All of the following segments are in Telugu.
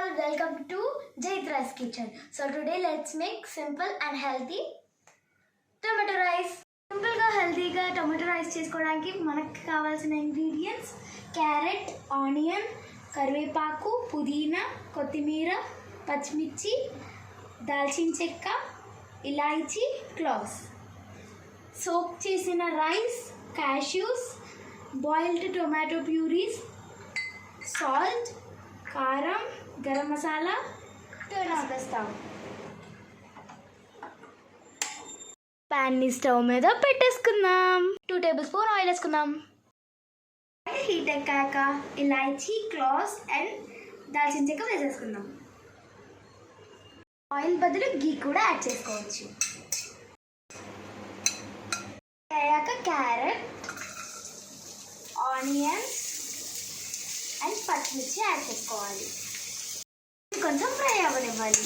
all, welcome to Jaitra's kitchen. So today let's make simple and healthy tomato rice. Simple ga healthy ga tomato rice chesukodaniki manaku kavalsina ingredients carrot, onion, karvepaku, pudina, kothimira, pachimichi, dalchin chekka, ilaichi, cloves. Soak chesina rice, cashews, boiled tomato purees, salt, కారం, గరం మసాలా, వేస్తాం. ప్యాన్ని స్టవ్ మీద పెట్టేసుకుందాం. 2 టేబుల్ స్పూన్ ఆయిల్ వేసుకుందాం. Oil heat ఎక్కాక elaichi, cloves and దాల్చిన చెక్క వేసేసుకుందాం. ఆయిల్ బదులు గీ కూడా యాడ్ చేసుకోవచ్చు. అయ్యాక క్యారెట్, ఆనియన్స్ అండ్ పచ్చిమిర్చి యాడ్ చేసుకోవాలి. కొంచెం ఫ్రై అవ్వనివ్వాలి.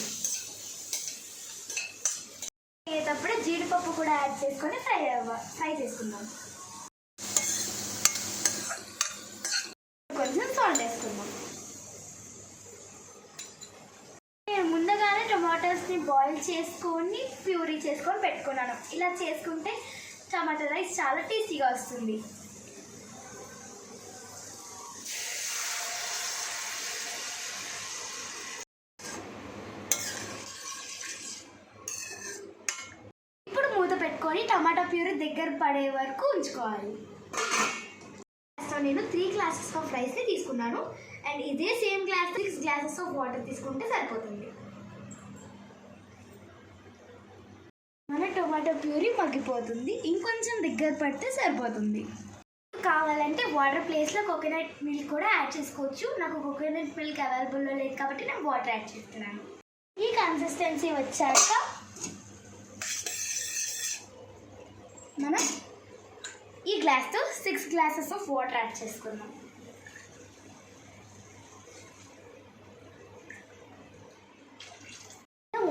అయ్యేటప్పుడు జీడిపప్పు కూడా యాడ్ చేసుకొని ఫ్రై చేసుకుందాం. కొంచెం సాల్ట్ వేసుకుందాం. నేను ముందుగానే టమాటోస్ని బాయిల్ చేసుకొని ప్యూరీ చేసుకొని పెట్టుకున్నాను. ఇలా చేసుకుంటే టమాటో రైస్ చాలా టేస్టీగా వస్తుంది. పెట్టుకొని టమాటా ప్యూరీ దగ్గర పడే వరకు ఉంచుకోవాలి. సో నేను 3 గ్లాసెస్ ఆఫ్ రైస్ని తీసుకున్నాను అండ్ ఇదే same glass 6 glasses of water తీసుకుంటే సరిపోతుంది. మన టమాటా ప్యూరీ మగ్గిపోతుంది. ఇంకొంచెం దగ్గర పడితే సరిపోతుంది. కావాలంటే వాటర్ ప్లేస్లో కోకోనట్ మిల్క్ కూడా యాడ్ చేసుకోవచ్చు. నాకు కోకోనట్ మిల్క్ అవైలబుల్లో లేదు కాబట్టి నేను వాటర్ యాడ్ చేస్తున్నాను. ఈ కన్సిస్టెన్సీ వచ్చాక మనం ఈ గ్లాస్తో 6 గ్లాసెస్ ఆఫ్ వాటర్ యాడ్ చేసుకుందాం.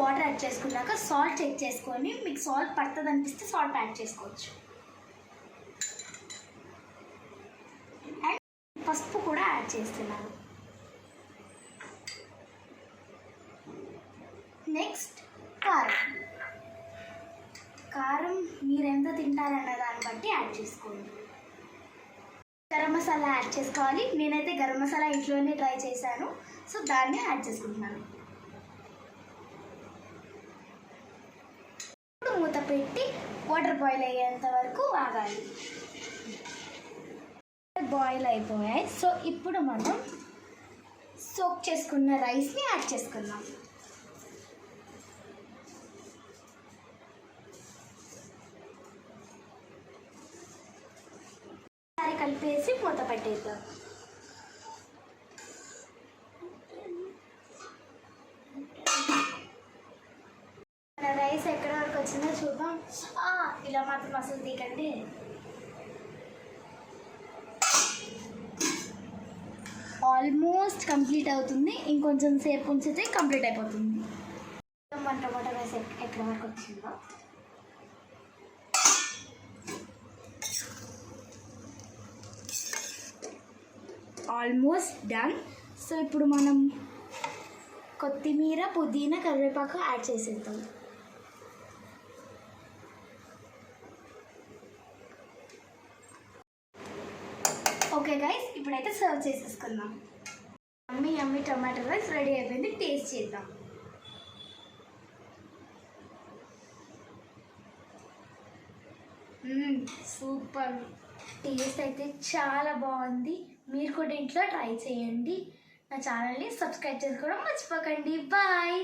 వాటర్ యాడ్ చేసుకున్నాక సాల్ట్ చెక్ చేసుకొని మీకు సాల్ట్ పడుతుంది అనిపిస్తే సాల్ట్ యాడ్ చేసుకోవచ్చు. అండ్ పసుపు కూడా యాడ్ చేస్తున్నాను. నెక్స్ట్ కారం మీరు ఎంత తింటారన్న దాన్ని బట్టి యాడ్ చేసుకోండి. గరం మసాలా యాడ్ చేసుకోవాలి. నేనైతే గరం మసాలా ఇంట్లోనే ట్రై చేశాను, సో దాన్ని యాడ్ చేసుకుంటున్నాను. ఇప్పుడు మూత పెట్టి వాటర్ బాయిల్ అయ్యేంత వరకు ఆగాలి. బాయిల్ అయిపోయాయి. సో ఇప్పుడు మనం సోక్ చేసుకున్న రైస్ని యాడ్ చేసుకుందాం. కలిపేసి మూత పెట్టేద్దాం. మన రైస్ ఎక్కడ వరకు వచ్చిందో చూద్దాం. ఇలా మాత్రం అసలు తీకండి. ఆల్మోస్ట్ కంప్లీట్ అవుతుంది. ఇంకొంచెం సేపు ఉంచితే కంప్లీట్ అయిపోతుంది. మన టమాటా రైస్ ఎక్కడ వరకు వచ్చిందో ఆల్మోస్ట్ డన్. సో ఇప్పుడు మనం కొత్తిమీర, పుదీనా, కరివేపాకు యాడ్ చేసేద్దాం. ఓకే గైస్, ఇప్పుడైతే సర్వ్ చేసేసుకుందాం. యమ్మీ టమాటో రైస్ రెడీ అయిపోయింది. టేస్ట్ చేద్దాం. సూపర్ టేస్ట్ అయితే చాలా బాగుంది. మీరు కూడా ఇంట్లో ట్రై చేయండి. నా ఛానల్ని సబ్స్క్రైబ్ చేసుకోవడం మర్చిపోకండి. బాయ్.